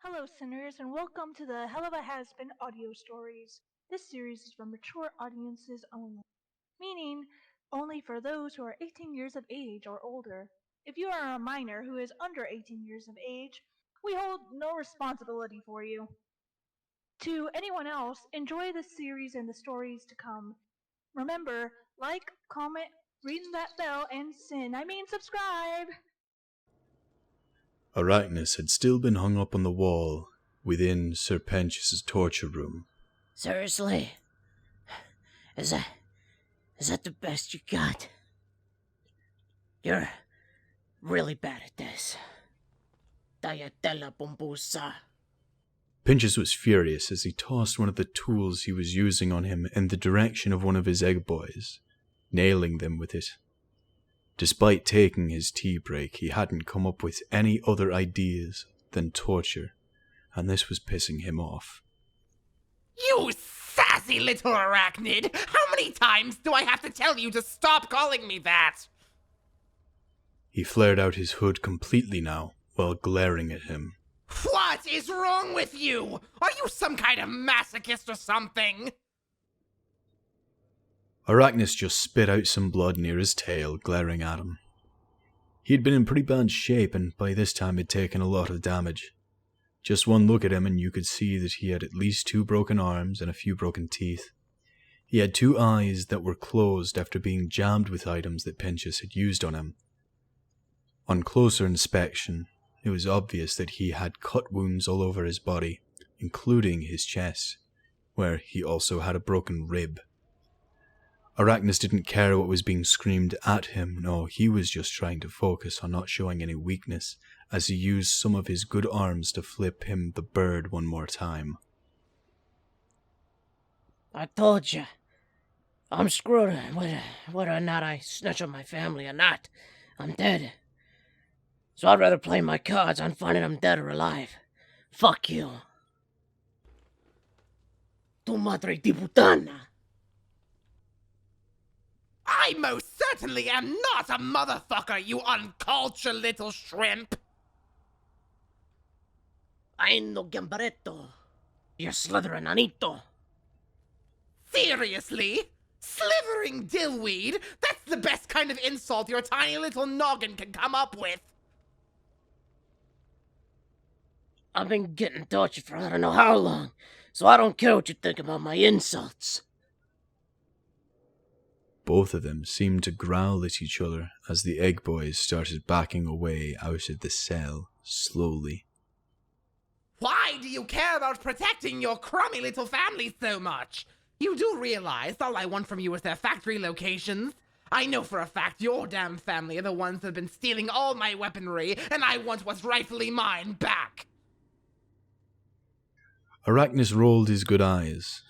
Hello, sinners, and welcome to the Helluva Hazbin audio stories. This series is for mature audiences only, meaning only for those who are 18 years of age or older. If you are a minor who is under 18 years of age, we hold no responsibility for you. To anyone else, enjoy this series and the stories to come. Remember, like, comment, ring that bell, and subscribe! Aracknis had still been hung up on the wall within Sir Pentius's torture room. Seriously? Is that the best you got? You're really bad at this. Tagliatella pompusa. Pentious was furious as he tossed one of the tools he was using on him in the direction of one of his egg boys, nailing them with it. Despite taking his tea break, he hadn't come up with any other ideas than torture, and this was pissing him off. You sassy little arachnid! How many times do I have to tell you to stop calling me that? He flared out his hood completely now, while glaring at him. What is wrong with you? Are you some kind of masochist or something? Aracknis just spit out some blood near his tail, glaring at him. He'd been in pretty bad shape, and by this time had taken a lot of damage. Just one look at him and you could see that he had at least 2 broken arms and a few broken teeth. He had 2 eyes that were closed after being jammed with items that Pentious had used on him. On closer inspection, it was obvious that he had cut wounds all over his body, including his chest, where he also had a broken rib. Aracknis didn't care what was being screamed at him, no, he was just trying to focus on not showing any weakness as he used some of his good arms to flip him the bird one more time. I told you. I'm screwed whether or not I snitch on my family or not. I'm dead. So I'd rather play my cards on finding I'm dead or alive. Fuck you. Tu madre di putana. I most certainly am not a motherfucker, you uncultured little shrimp! I no gambaretto. You're slithering anito. Seriously? Slithering dillweed? That's the best kind of insult your tiny little noggin can come up with! I've been getting tortured for I don't know how long, so I don't care what you think about my insults. Both of them seemed to growl at each other as the egg boys started backing away out of the cell, slowly. Why do you care about protecting your crummy little family so much? You do realize all I want from you is their factory locations? I know for a fact your damn family are the ones that have been stealing all my weaponry, and I want what's rightfully mine back! Aracknis rolled his good eyes,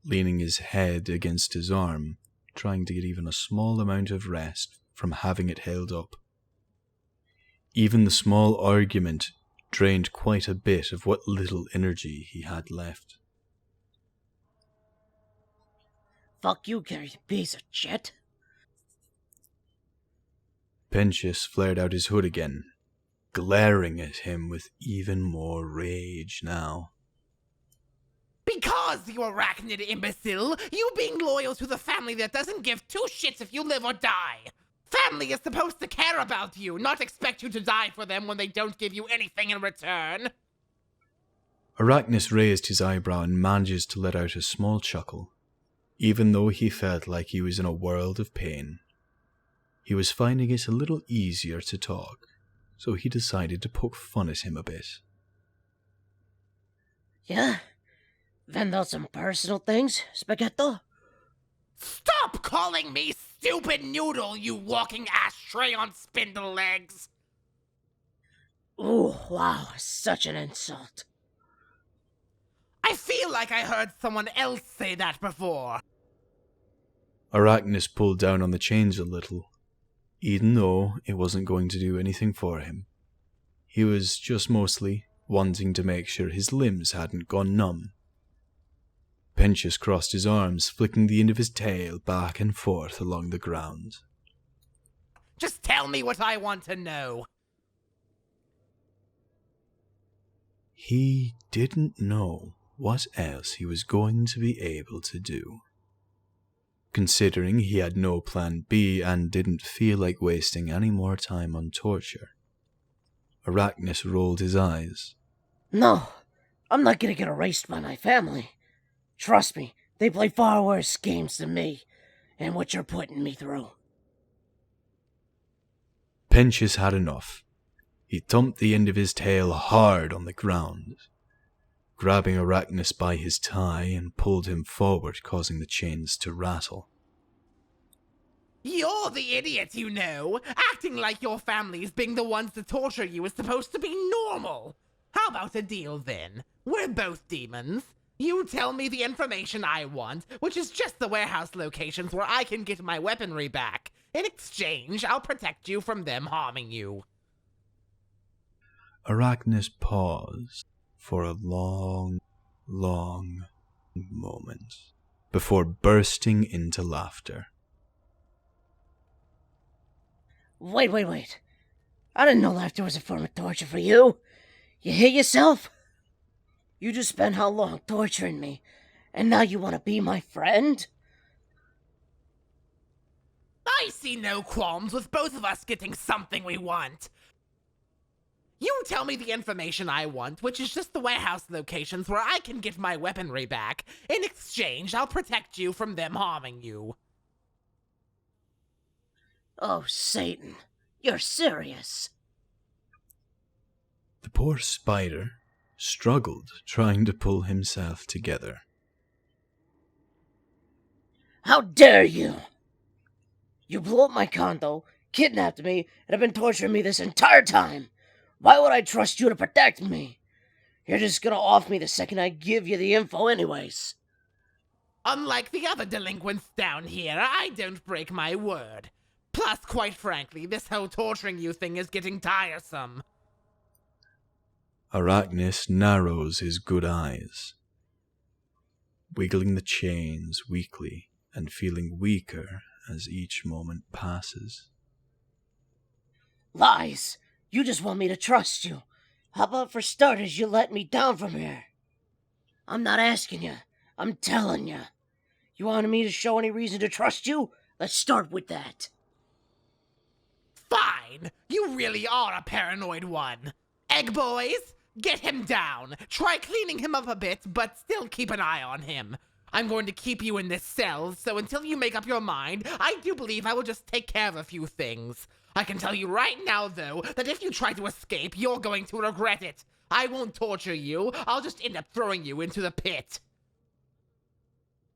leaning his head against his arm, trying to get even a small amount of rest from having it held up. Even the small argument drained quite a bit of what little energy he had left. Fuck you, Gary, you piece of shit. Pentious flared out his hood again, glaring at him with even more rage now. Because, you arachnid imbecile, you being loyal to the family that doesn't give 2 shits if you live or die. Family is supposed to care about you, not expect you to die for them when they don't give you anything in return. Aracknis raised his eyebrow and managed to let out a small chuckle, even though he felt like he was in a world of pain. He was finding it a little easier to talk, so he decided to poke fun at him a bit. Yeah? Vent out some personal things, Spaghetto? Stop calling me stupid noodle, you walking ashtray on spindle legs! Ooh, wow, such an insult. I feel like I heard someone else say that before. Aracknis pulled down on the chains a little, even though it wasn't going to do anything for him. He was just mostly wanting to make sure his limbs hadn't gone numb. Pentious crossed his arms, flicking the end of his tail back and forth along the ground. Just tell me what I want to know. He didn't know what else he was going to be able to do. Considering he had no plan B and didn't feel like wasting any more time on torture, Aracknis rolled his eyes. No, I'm not gonna get erased by my family. Trust me, they play far worse games than me, and what you're putting me through. Pentious had enough. He thumped the end of his tail hard on the ground, grabbing Aracknis by his tie and pulled him forward, causing the chains to rattle. You're the idiot, you know. Acting like your family's being the ones to torture you is supposed to be normal. How about a deal then? We're both demons. You tell me the information I want, which is just the warehouse locations where I can get my weaponry back. In exchange, I'll protect you from them harming you. Aracknis paused for a long moment before bursting into laughter. Wait. I didn't know laughter was a form of torture for you. You hear yourself? You just spent how long torturing me, and now you want to be my friend? I see no qualms with both of us getting something we want. You tell me the information I want, which is just the warehouse locations where I can get my weaponry back. In exchange, I'll protect you from them harming you. Oh, Satan, you're serious. The poor spider struggled trying to pull himself together. How dare you! You blew up my condo, kidnapped me, and have been torturing me this entire time. Why would I trust you to protect me? You're just gonna off me the second I give you the info anyways. Unlike the other delinquents down here, I don't break my word. Plus, quite frankly, this whole torturing you thing is getting tiresome. Aracknis narrows his good eyes, wiggling the chains weakly and feeling weaker as each moment passes. Lies! You just want me to trust you. How about for starters you let me down from here? I'm not asking you. I'm telling you. You wanted me to show any reason to trust you? Let's start with that. Fine! You really are a paranoid one. Egg boys, get him down. Try cleaning him up a bit, but still keep an eye on him. I'm going to keep you in this cell, so until you make up your mind, I do believe I will just take care of a few things. I can tell you right now, though, that if you try to escape, you're going to regret it. I won't torture you. I'll just end up throwing you into the pit.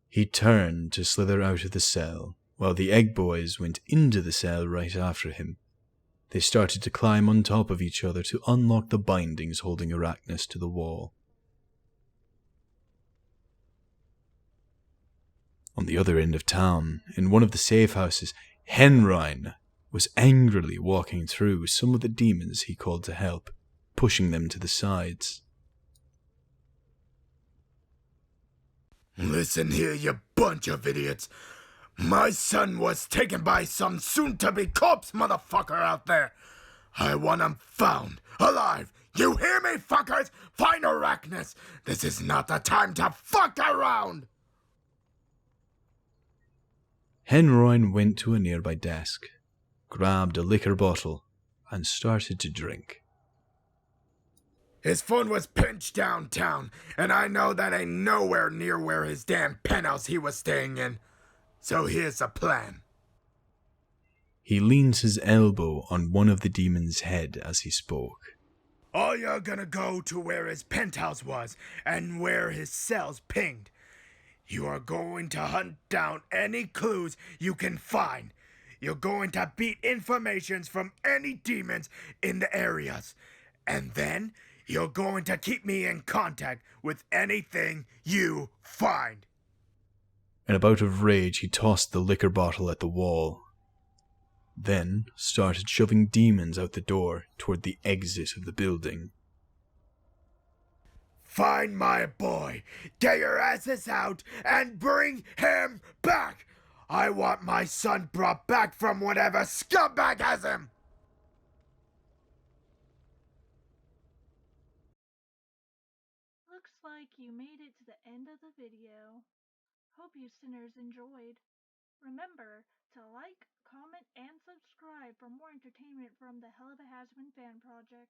He turned to slither out of the cell, while the egg boys went into the cell right after him. They started to climb on top of each other to unlock the bindings holding Aracknis to the wall. On the other end of town, in one of the safe houses, Henroid was angrily walking through some of the demons he called to help, pushing them to the sides. Listen here, you bunch of idiots. My son was taken by some soon-to-be corpse motherfucker out there. I want him found, alive. You hear me, fuckers? Find Aracknis. This is not the time to fuck around. Henroid went to a nearby desk, grabbed a liquor bottle, and started to drink. His phone was pinched downtown, and I know that ain't nowhere near where his damn penthouse he was staying in. So here's the plan. He leans his elbow on one of the demon's head as he spoke. All you're gonna go to where his penthouse was, and where his cell's pinged. You are going to hunt down any clues you can find. You're going to beat informations from any demons in the areas. And then you're going to keep me in contact with anything you find. In a bout of rage, he tossed the liquor bottle at the wall, then started shoving demons out the door toward the exit of the building. Find my boy, get your asses out, and bring him back! I want my son brought back from whatever scumbag has him! Looks like you made it to the end of the video. Hope you sinners enjoyed. Remember to like, comment, and subscribe for more entertainment from the Helluva Hazbin fan project.